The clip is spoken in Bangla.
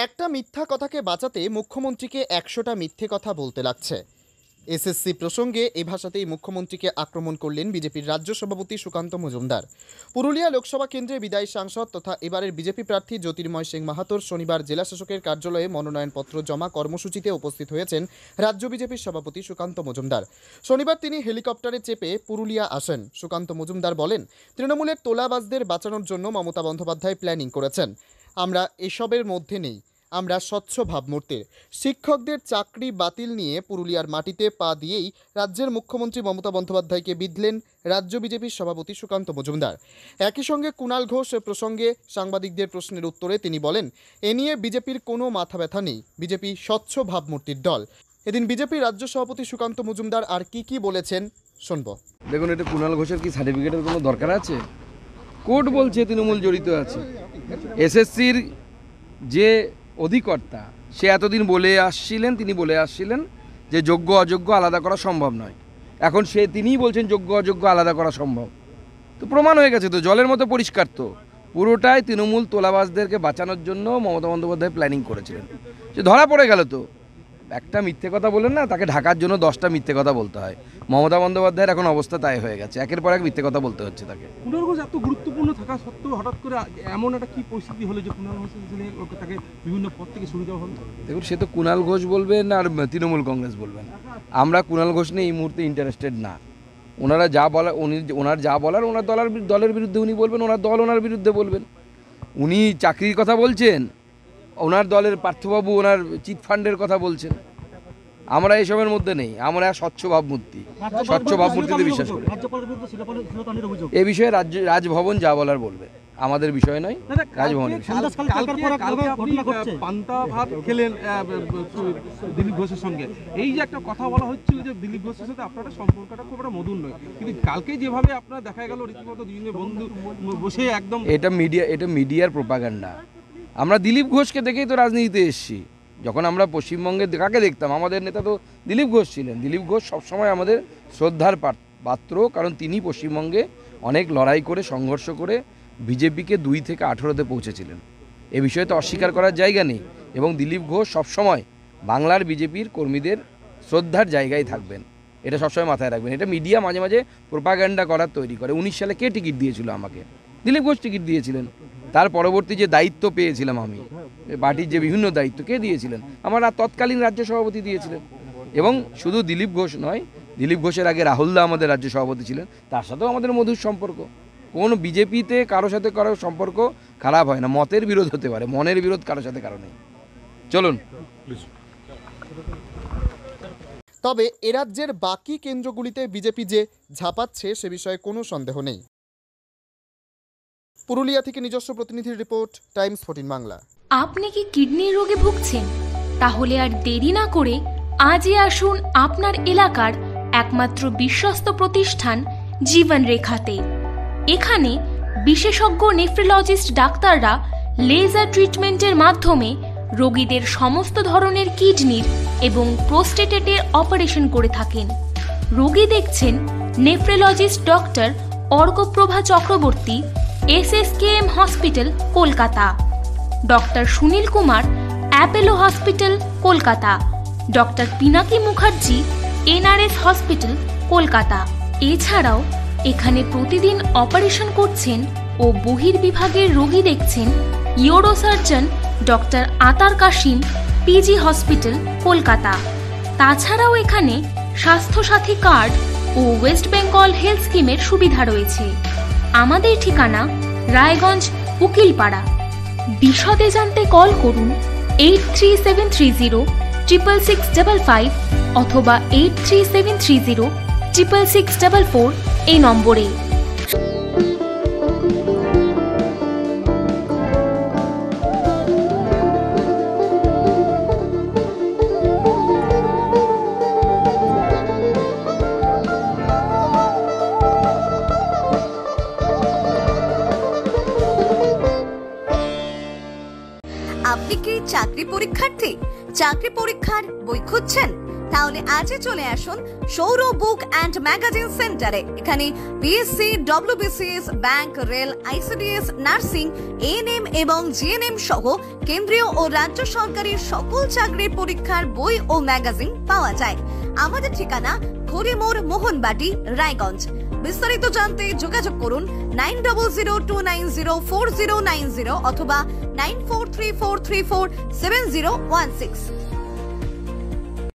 একটা মিথ্যা কথাকে বাঁচাতে মুখ্যমন্ত্রীকে 100টা মিথ্যে কথা বলতে লাগছে। এসএসসি প্রসঙ্গে এই ভাষাতেই মুখ্যমন্ত্রীকে আক্রমণ করলেন বিজেপির রাজ্য সভাপতি সুকান্ত মজুমদার। পুরুলিয়া লোকসভা কেন্দ্রে বিদায়ী সাংসদ তথা এবারের বিজেপি প্রার্থী জ্যোতির্ময় সিং মাহাতোর শনিবার জেলা শাসকের কার্যালয়ে মনোনয়নপত্র জমা কর্মসূচিতে উপস্থিত হয়েছেন রাজ্য বিজেপির সভাপতি সুকান্ত মজুমদার। শনিবার তিনি হেলিকপ্টারে চেপে পুরুলিয়া আসেন। সুকান্ত মজুমদার বলেন, তৃণমূলের তোলাবাজদের বাঁচানোর জন্য মমতা বন্দ্যোপাধ্যায় প্ল্যানিং করেছেন। আমরা এসবের মধ্যে নেই, আমরা স্বচ্ছ ভাবমূর্তির। শিক্ষকদের চাকরি বাতিল নিয়ে পুরুলিয়ার মাটিতে পা দিয়েই রাজ্যের মুখ্যমন্ত্রী মমতা বন্দ্যোপাধ্যায়কে বিঁধলেন রাজ্য বিজেপির সভাপতি সুকান্ত মজুমদার। একই সঙ্গে কুণাল ঘোষ প্রসঙ্গে সাংবাদিকদের প্রশ্নের উত্তরে তিনি বলেন, এ নিয়ে বিজেপির কোনো মাথা ব্যথা নেই, বিজেপি স্বচ্ছ ভাবমূর্তির দল। এদিন বিজেপির রাজ্য সভাপতি সুকান্ত মজুমদার আর কি বলেছেন শুনব। দেখুন, এটা কুণাল ঘোষের কি সার্টিফিকেটের কোনো দরকার আছে? কোর্ট বলছে তৃণমূল জড়িত আছে। এসএসসির যে অধিকর্তা সে এতদিন তিনি বলে আসছিলেন যে যোগ্য অযোগ্য আলাদা করা সম্ভব নয়। এখন তিনিই বলছেন যোগ্য অযোগ্য আলাদা করা সম্ভব। তো প্রমাণ হয়ে গেছে, তো জলের মতো পরিষ্কার। তো পুরোটাই তৃণমূল তোলাবাজদেরকে বাঁচানোর জন্য মমতা বন্দ্যোপাধ্যায় প্ল্যানিং করেছিলেন। সে ধরা পড়ে গেল। তো একটা মিথ্যে কথা বলেন না, তাকে ঢাকার জন্য 10টা মিথ্যে কথা বলতে হয়। মমতা বন্দ্যোপাধ্যায়ের এখন অবস্থা তাই হয়ে গেছে, একের পর এক মিথ্যে কথা বলতে হচ্ছে তাকে। কুণাল ঘোষ এত গুরুত্বপূর্ণ থাকা সত্ত্বেও হঠাৎ করে এমন একটা কি পরিস্থিতি হলো যে কুণাল ঘোষ তাকে বিভিন্ন পদ থেকে সরিয়ে দেওয়া হলো? দেখুন, সে তো কুণাল ঘোষ বলবেন আর তৃণমূল কংগ্রেস বলবেন। আমরা কুণাল ঘোষ নিয়ে এই মুহূর্তে ইন্টারেস্টেড না। ওনারা যা বলার ওনার যা বলার ওনার দলের বিরুদ্ধে উনি বলবেন, ওনার দল ওনার বিরুদ্ধে বলবেন। উনি চাকরির কথা বলছেন, ওনার দলের পার্থবাবু ওনার চিট ফান্ডের কথা বলছেন। আমরা এসবের মধ্যে নেই, আমরা স্বচ্ছ ভাবমূর্তি, স্বচ্ছ ভাবমূর্তিতে বিশ্বাস করি। এ বিষয়ে রাজভবন যা বলার বলবে, আমাদের বিষয় নয়, রাজভবনের। পান্তা ভাত খেলেন দিলীপ ঘোষের সঙ্গে, এই যে একটা কথা বলা হচ্ছিল যে দিলীপ ঘোষের সাথে আপনার সম্পর্কটা খুব একটা মধুর নয়, কিন্তু কালকে যেভাবে আপনার দেখা গেল রীতিমতো দুজনে বন্ধু বসে একদম, এটা মিডিয়ার প্রোপাগান্ডা। আমরা দিলীপ ঘোষকে দেখেই তো রাজনীতিতে এসেছি। যখন আমরা পশ্চিমবঙ্গে কাকে দেখতাম, আমাদের নেতা তো দিলীপ ঘোষ ছিলেন। দিলীপ ঘোষ সবসময় আমাদের শ্রদ্ধার পাত্র, কারণ তিনি পশ্চিমবঙ্গে অনেক লড়াই করে সংঘর্ষ করে বিজেপিকে 2 থেকে 18-তে পৌঁছেছিলেন। এ বিষয়ে তো অস্বীকার করার জায়গা নেই। এবং দিলীপ ঘোষ সবসময় বাংলার বিজেপির কর্মীদের শ্রদ্ধার জায়গায় থাকবেন, এটা সবসময় মাথায় রাখবেন। এটা মিডিয়া মাঝে মাঝে প্রোপাগান্ডা করার তৈরি করে। 19 সালে কে টিকিট দিয়েছিল আমাকে? দিলীপ ঘোষ টিকিট দিয়েছিলেন। তার পরবর্তী যে দায়িত্ব পেয়েছিলাম আমি, পার্টির যে বিভিন্ন দায়িত্ব কে দিয়েছিলেন? আমার তৎকালীন রাজ্য সভাপতি দিয়েছিলেন। এবং শুধু দিলীপ ঘোষ নয়, দিলীপ ঘোষের আগে রাহুলদা আমাদের রাজ্য সভাপতি ছিলেন, তার সাথেও আমাদের মধুর সম্পর্ক। কোন বিজেপিতে কারোর সাথে কারো সম্পর্ক খারাপ হয় না। মতের বিরোধ হতে পারে, মনের বিরোধ কারোর সাথে কারো নেই। চলুন। তবে এ রাজ্যের বাকি কেন্দ্রগুলিতে বিজেপি যে ঝাঁপাচ্ছে সে বিষয়ে কোনো সন্দেহ নেই। পুরুলিয়া থেকে নিজস্ব প্রতিনিধির রিপোর্ট, টাইমস 14 বাংলা। আপনি কি কিডনির রোগে ভুগছেন? তাহলে আর দেরি না করে আজই আসুন আপনার এলাকার একমাত্র বিশ্বস্ত প্রতিষ্ঠান জীবন রেখাতে। এখানে বিশেষজ্ঞ নেফ্রোলজিস্ট ডাক্তাররা লেজার ট্রিটমেন্টের মাধ্যমে রোগীদের সমস্ত ধরনের কিডনির এবং প্রোস্টেটের অপারেশন করে থাকেন। রোগী দেখছেন nephrologist doctor Arkaprava Chakraborty, SSKM hospital, Kolkata. Doctor Sunil Kumar, Apollo hospital, Kolkata. Doctor Pinaki Mukherjee, NRS hospital, Kolkata. এছাড়াও এখানে প্রতিদিন অপারেশন করছেন ও বহির্বিভাগের রোগী দেখছেন ইউরোসার্জন ডক্টর আতার কাশিম, PG হসপিটাল, কলকাতা। তাছাড়াও এখানে স্বাস্থ্যসাথী কার্ড ও ওয়েস্ট বেঙ্গল হেলথ স্কিমের সুবিধা রয়েছে। আমাদের ঠিকানা রায়গঞ্জ, উকিলপাড়া। বিশদে জানতে কল করুন 8373066655 অথবা 8373066644 এই নম্বরে। আপনি কি চাকরি পরীক্ষার্থী? চাকরি পরীক্ষার বই খুঁজছেন? তাহলে আজই চলে আসুন সৌর বুক অ্যান্ড ম্যাগাজিন সেন্টারে। এখানে BSc, WBCS, bank, rail, ICDS, nursing, ANM এবং জিএনএম সহ কেন্দ্রীয় ও রাজ্য সরকারের সকল চাকরির পরীক্ষার বই ও ম্যাগাজিন পাওয়া যায়। আমাদের ঠিকানা হরিমোড়, মোহনবাটি, রায়গঞ্জ। বিস্তারিত জানতে যোগাযোগ করুন 9002904090 অথবা 9434347016।